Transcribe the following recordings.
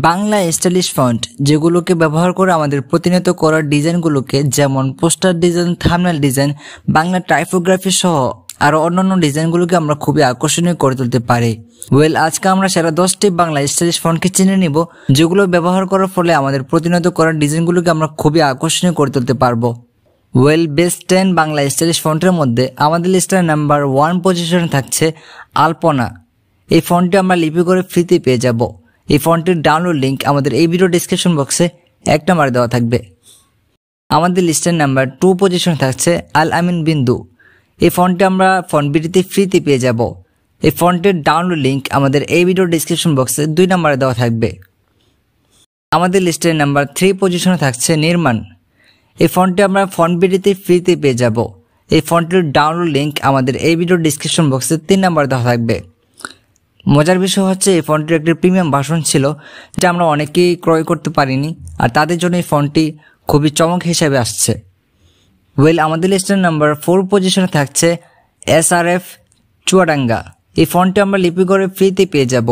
Bangla stylish font যেগুলোকে ব্যবহার করে আমাদের প্রতিনিয়ত করা ডিজাইনগুলোকে যেমন poster design, thumbnail design, Bangla typography সহ আরো অন্যান্য ডিজাইনগুলোকে আমরা খুবই আকর্ষণীয় করে তুলতে পারি। আজকে আমরা সেরা 10টি বাংলা স্টাইলিশ ফন্টকে চিনে নিব যেগুলো ব্যবহার করার ফলে আমাদের প্রতিনিয়ত করা ডিজাইনগুলোকে আমরা খুবই আকর্ষণীয় করে তুলতে পারবো। বেস্ট 10 বাংলা স্টাইলিশ ফন্টের মধ্যে আমাদের লিস্টের নাম্বার 1 পজিশনে থাকছে আলপনা। এই ফন্টটি আমরা লিপি করে ফ্রিতে পেয়ে যাব। এই ফন্টের ডাউনলোড লিংক আমাদের এই ভিডিও ডেসক্রিপশন বক্সে 1 নম্বরে দেওয়া থাকবে। আমাদের লিস্টের নাম্বার 2 পজিশনে থাকছে আমিন বিন্দু। এই ফন্টটি আমরা ফন্টবিডিতে ফ্রিতে পেয়ে যাব। এই ফন্টের ডাউনলোড লিংক আমাদের এই ভিডিও ডেসক্রিপশন বক্সে 2 নম্বরে দেওয়া থাকবে। আমাদের লিস্টের নাম্বার 3 পজিশনে থাকছে নির্মাণ। এই ফন্টটি আমরা ফন্টবিডিতে ফ্রিতে পেয়ে যাব। এই ফন্টের ডাউনলোড লিংক আমাদের এই ভিডিও ডেসক্রিপশন বক্সে 3 নম্বরে দেওয়া থাকবে। মজার বিষয় হচ্ছে এই ফন্টের একটি প্রিমিয়াম ভার্সন ছিল যা আমরা অনেকেই ক্রয় করতে পারিনি, আর তাদের জন্য এই ফন্টটি খুবই চমক হিসাবে আসছে। আমাদের লিস্টের নাম্বার 4 পজিশনে থাকছে SRF চুয়াডাঙ্গা। এই ফন্টটি আমরা লিপি করে ফ্রিতে পেয়ে যাব।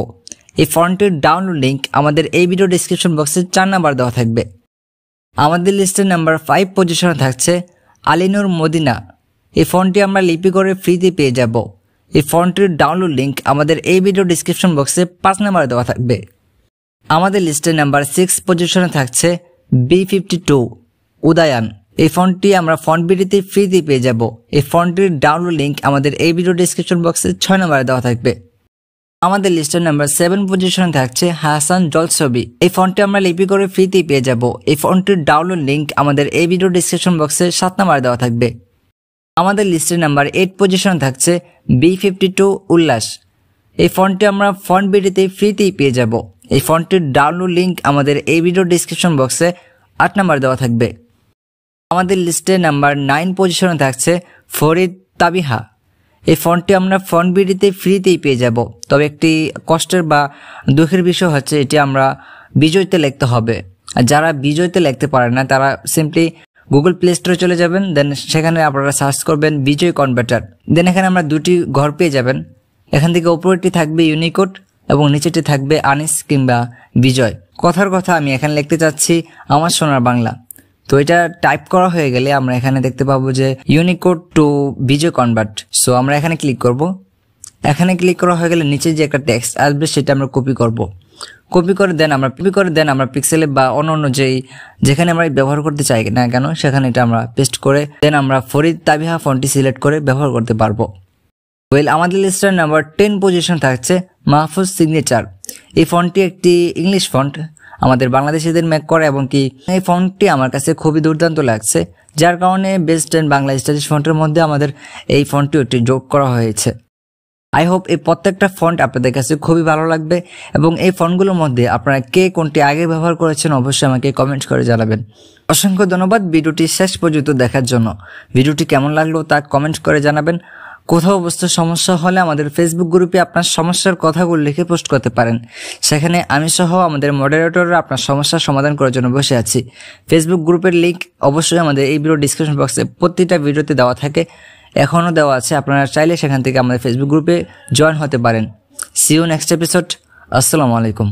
এই ফন্টের ডাউনলোড লিংক আমাদের এই ভিডিও ডেসক্রিপশন বক্সে 4 নম্বর দেওয়া থাকবে। আমাদের লিস্টের নাম্বার 5 পজিশনে থাকছে আলিনুর মদিনা। এই ফন্টটি আমরা লিপি করে ফ্রিতে পেয়ে যাব। এই ফন্টের ডাউনলোড লিংক আমাদের এই ভিডিও ডেসক্রিপশন বক্সে 5 নম্বরে দেওয়া থাকবে। আমাদের লিস্টের নাম্বার 6 পজিশনে থাকছে B52 উদয়ান। এই ফন্টটি আমরা ফন্টবিডিতে ফ্রিতে পেয়ে যাব। এই ফন্টের ডাউনলোড লিংক আমাদের এই ভিডিও ডেসক্রিপশন বক্সে 6 নম্বরে দেওয়া থাকবে। আমাদের লিস্টের নাম্বার 7 পজিশনে থাকছে হাসান জলছবি। এই ফন্টটি আমরা লিপি করে ফ্রিতে পেয়ে যাব। এই ফন্টের ডাউনলোড লিংক আমাদের এই ভিডিও ডেসক্রিপশন বক্সে 7 নম্বরে দেওয়া থাকবে। আমাদের লিস্টের নাম্বার 8 পজিশনে থাকছে B52 উল্লাশ। এই ফন্টটি আমরা ফন্টবিডিতে ফ্রিতেই পেয়ে যাব। এই ফন্টের ডাউনলোড লিংক আমাদের এই ভিডিও ডেসক্রিপশন বক্সে 8 নম্বর দেওয়া থাকবে। আমাদের লিস্টে নাম্বার 9 পজিশনে থাকছে ফরিদ তাবিহা। এই ফন্টটি আমরা ফন্টবিডিতে ফ্রিতেই পেয়ে যাব। তবে একটি কষ্টের বা দুঃখের বিষয় হচ্ছে এটি আমরা বিজয়তে লিখতে হবে। আর যারা বিজয়তে লিখতে পারে না তারা সিম্পলি গুগল প্লে স্টোরে চলে যাবেন, দেন সেখানে আপনারা সার্চ করবেন বিজয় কনভার্টার। দেন এখানে আমরা 2টি ঘর পেয়ে যাবেন। এখান থেকে উপরেরটি থাকবে ইউনিকোড এবং নিচেরটি থাকবে আনিস কিংবা বিজয়। কথার কথা আমি এখানে লিখতে চাচ্ছি আমার সোনার বাংলা। তো এটা টাইপ করা হয়ে গেলে আমরা এখানে দেখতে পাবো যে Unicode to Bijoy convert. So আমরা এখানে ক্লিক করব। এখানে ক্লিক করা হয়ে গেলে নিচে যে একটা টেক্সট আসবে সেটা আমরা কপি করব। কপি করে দেন আমরা পিক্সেলে বা অন্য যেখানে আমরা ব্যবহার করতে চাই না কেন সেখানে এটা আমরা পেস্ট করে দেন আমরা ফরিদ তাবিহা ফন্টটি সিলেক্ট করে ব্যবহার করতে পারবো। আমাদের লিস্টের নাম্বার 10 পজিশন থাকছে মাহফুজ সিগনেচার। এই ফন্টটি একটি ইংলিশ ফন্ট, আমাদের বাংলাদেশিদের মেক করা, এবং কি এই ফন্টটি আমার কাছে খুবই দুর্দান্ত লাগছে, যার কারণে বেস্ট 10 বাংলা স্টাইলিশ ফন্টের মধ্যে আমাদের এই ফন্টটি একটি যোগ করা হয়েছে। আই হোপ এই প্রত্যেকটা ফন্ট আপনাদের কাছে খুবই ভালো লাগবে, এবং এই ফন্টগুলোর মধ্যে আপনারা কে কোনটি আগে ব্যবহার করেছেন অবশ্যই আমাকে কমেন্ট করে জানাবেন। অসংখ্য ধন্যবাদ ভিডিওটি শেষ পর্যন্ত দেখার জন্য। ভিডিওটি কেমন লাগলো তা কমেন্ট করে জানাবেন। কোথাও বুঝতে সমস্যা হলে আমাদের ফেসবুক গ্রুপে আপনার সমস্যার কথাগুলো লিখে পোস্ট করতে পারেন। সেখানে আমি সহ আমাদের মডারেটররা আপনার সমস্যার সমাধান করার জন্য বসে আছি। ফেসবুক গ্রুপের লিঙ্ক অবশ্যই আমাদের এই ভিডিও ডিসক্রিপশন বক্সে প্রতিটা ভিডিওতে দেওয়া থাকে, এখনও দেওয়া আছে। আপনারা চাইলে সেখান থেকে আমাদের ফেসবুক গ্রুপে জয়েন হতে পারেন। See you next episode. আসসালামু আলাইকুম।